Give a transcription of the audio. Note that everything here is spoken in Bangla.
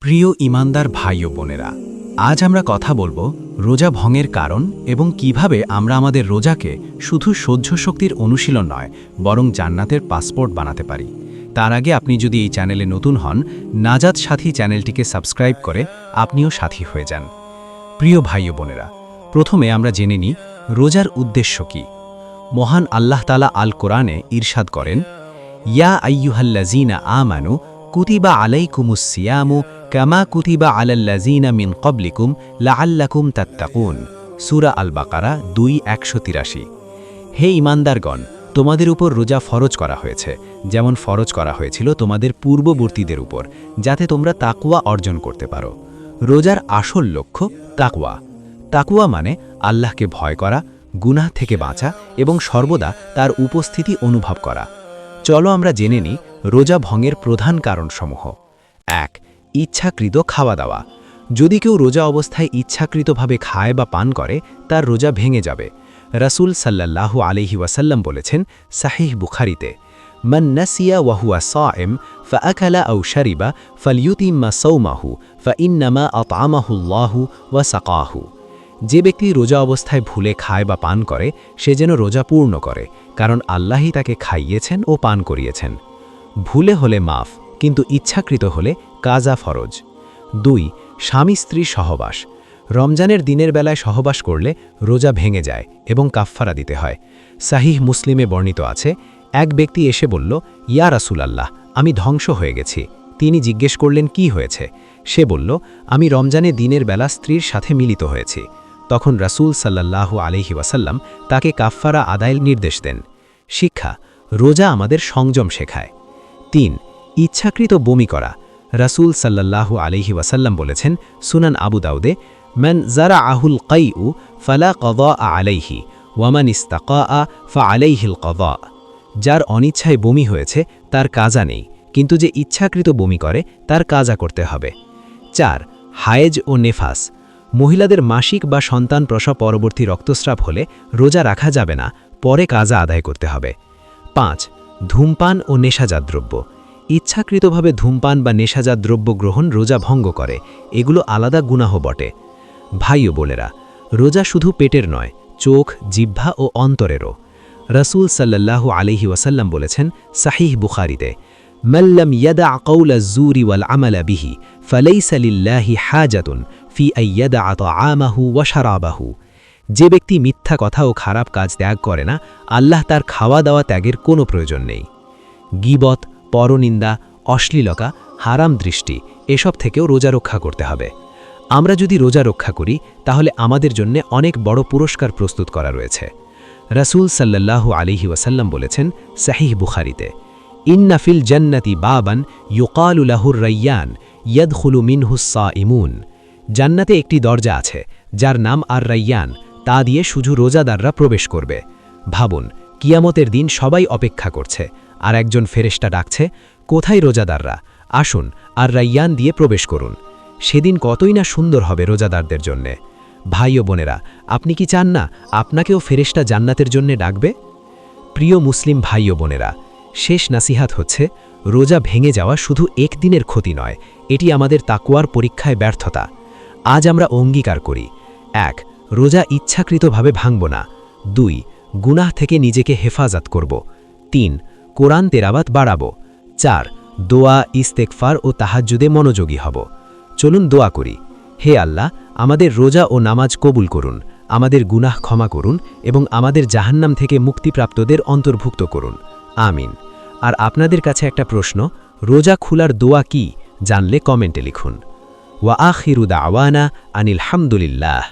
প্রিয় ঈমানদার ভাই ও বোনেরা, আজ আমরা কথা বলবো রোজা ভঙ্গের কারণ এবং কিভাবে আমরা আমাদের রোজাকে শুধু সহ্য শক্তির অনুশীলন নয় বরং জান্নাতের পাসপোর্ট বানাতে পারি। তার আগে আপনি যদি এই চ্যানেলে নতুন হন, নাজাত সাথী চ্যানেলটিকে সাবস্ক্রাইব করে আপনিও সাথী হয়ে যান। প্রিয় ভাই ও বোনেরা, প্রথমে আমরা জেনে নিই রোজার উদ্দেশ্য কি। মহান আল্লাহ তাআলা আল কোরআনে ইরশাদ করেন, ইয়া আইয়ুহাল্লাযীনা আমানু কুতিবা আলাইকুমুস সিয়ামু কামা কুতিবা আলাল্লাযীনা মিন ক্বাবলিকুম লাআল্লাকুম তাত্তাকুন। সূরা আল বাকারা 2:183। হে ঈমানদারগণ, তোমাদের উপর রোজা ফরজ করা হয়েছে, যেমন ফরজ করা হয়েছিল তোমাদের পূর্ববর্তীদের উপর, যাতে তোমরা তাকওয়া অর্জন করতে পারো। রোজার আসল লক্ষ্য তাকওয়া। তাকওয়া মানে আল্লাহকে ভয় করা, গুনাহ থেকে বাঁচা এবং সর্বদা তার উপস্থিতি অনুভব করা। চলো আমরা জেনে নিই রোজা ভঙ্গের প্রধান কারণসমূহ। ১. ইচ্ছাকৃত খাওয়া দাওয়া। যদি কেউ রোজা অবস্থায় ইচ্ছাকৃতভাবে খায় বা পান করে, তার রোজা ভেঙে যাবে। রাসূল সাল্লাল্লাহু আলাইহি ওয়াসাল্লাম বলেছেন সাহিহ বুখারীতে, মান নাসিয়া ওয়া হুয়া সাইম ফাআকালা আও শারিবা ফালইউতিম্মা সাওমাহু ফাইন্নামা আতআমাহুল্লাহু ওয়া সাকাহু। যে ব্যক্তি রোজা অবস্থায় ভুলে খায় বা পান করে, সে যেন রোজা পূর্ণ করে, কারণ আল্লাহই তাকে খাইয়েছেন ও পান করিয়েছেন। ভুলে হলে মাফ, কিন্তু ইচ্ছাকৃত হলে কাজা ফরজ। ২. স্বামী স্ত্রী সহবাস। রমজানের দিনের বেলায় সহবাস করলে রোজা ভেঙে যায় এবং কাফফারা দিতে হয়। সাহিহ মুসলিমে বর্ণিত আছে, এক ব্যক্তি এসে বলল, ইয়া রাসূলাল্লাহ, আমি ধ্বংস হয়ে গেছি। তিনি জিজ্ঞেস করলেন, কি হয়েছে? সে বলল, আমি রমজানে দিনের বেলা স্ত্রীর সাথে মিলিত হয়েছি। তখন রাসূল সাল্লাল্লাহু আলাইহি ওয়াসাল্লাম তাকে কাফফারা আদায়ের নির্দেশ দেন। শিক্ষা: রোজা আমাদের সংযম শেখায়। ৩. ইচ্ছাকৃত বমি করা। রাসূল সাল্লাল্লাহু আলাইহি ওয়াসাল্লাম বলেছেন সুনান আবু দাউদে, মান যারাআহুল কাইউ ফালা কযা আলাইহি ওয়া মান ইস্তাকা ফাআলাইহিল কযা। যার অনিচ্ছায় বমি হয়েছে তার কাজা নেই, কিন্তু যে ইচ্ছাকৃত বমি করে তার কাজা করতে হবে। ৪. হায়েজ ও নেফাস। মহিলাদের মাসিক বা সন্তান প্রসব পরবর্তী রক্তস্রাব হলে রোজা রাখা যাবে না, পরে কাজা আদায় করতে হবে। ৫. ধূমপান ও নেশাজাত দ্রব্য। ইচ্ছাকৃতভাবে ধূমপান বা নেশাজাত দ্রব্য গ্রহণ রোজা ভঙ্গ করে, এগুলো আলাদা গুনাহ বটে। ভাই ও বোনেরা, রোজা শুধু পেটের নয়, চোখ, জিহ্বা ও অন্তরেরও। রাসূল সাল্লাল্লাহু আলাইহি ওয়াসাল্লাম বলেছেন সাহিহ বুখারীতে, মাল্লাম ইয়াদা কাওলা যুরি ওয়াল আমালা বিহি ফালাইসা লিল্লাহি হাজাতুন ফি আইয়াদা তাআমাহু ওয়া শারাবাহু। যে ব্যক্তি মিথ্যা কথা ও খারাপ কাজ ত্যাগ করে না, আল্লাহ তার খাওয়া দাওয়া ত্যাগের কোনো প্রয়োজন নেই। গীবত, পরনিন্দা, অশ্লীলতা, হারাম দৃষ্টি, এসব থেকেও রোজা রক্ষা করতে হবে। আমরা যদি রোজা রক্ষা করি, তাহলে আমাদের জন্য অনেক বড় পুরস্কার প্রস্তুত করা রয়েছে। রাসূল সাল্লাল্লাহু আলাইহি ওয়াসাল্লাম বলেছেন সাহিহ বুখারীতে, ইন্না ফিল জান্নাতি বাবান ইউকালু লাহুর রায়্যান ইয়াদখুলু মিনহুস সাইমুন। জান্নাতে একটি দরজা আছে যার নাম আর রায়্যান, তা দিয়ে শুধু রোজাদাররা প্রবেশ করবে। ভাবুন, কিয়ামতের দিন সবাই অপেক্ষা করছে, আর একজন ফেরেশতা ডাকছে, কোথায় রোজাদাররা? আসুন আর রায়্যান দিয়ে প্রবেশ করুন। সেদিন কতই না সুন্দর হবে রোজাদারদের জন্যে। ভাই ও বোনেরা, আপনি কি চান না আপনাকেও ফেরেশতা জান্নাতের জন্যে ডাকবে? প্রিয় মুসলিম ভাই ও বোনেরা, শেষ নাসিহাত হচ্ছে, রোজা ভেঙে যাওয়া শুধু একদিনের ক্ষতি নয়, এটি আমাদের তাকওয়ার পরীক্ষায় ব্যর্থতা। আজ আমরা অঙ্গীকার করি, ১. রোজা ইচ্ছাকৃতভাবে ভাঙব না। ২. গুনাহ থেকে নিজেকে হেফাজত করব। ৩. কোরআন তেলাওয়াত বাড়াবো। ৪. দোয়া, ইস্তেগফার ও তাহাজ্জুদে মনোযোগী হব। চলুন দোয়া করি। হে আল্লাহ, আমাদের রোজা ও নামাজ কবুল করুন, আমাদের গুনাহ ক্ষমা করুন এবং আমাদের জাহান্নাম থেকে মুক্তিপ্রাপ্তদের অন্তর্ভুক্ত করুন। আমিন। আর আপনাদের কাছে একটা প্রশ্ন, রোজা খোলার দোয়া কি? জানলে কমেন্টে লিখুন। ওয়া আখিরু দাওয়ানা আনিল হামদুলিল্লাহ।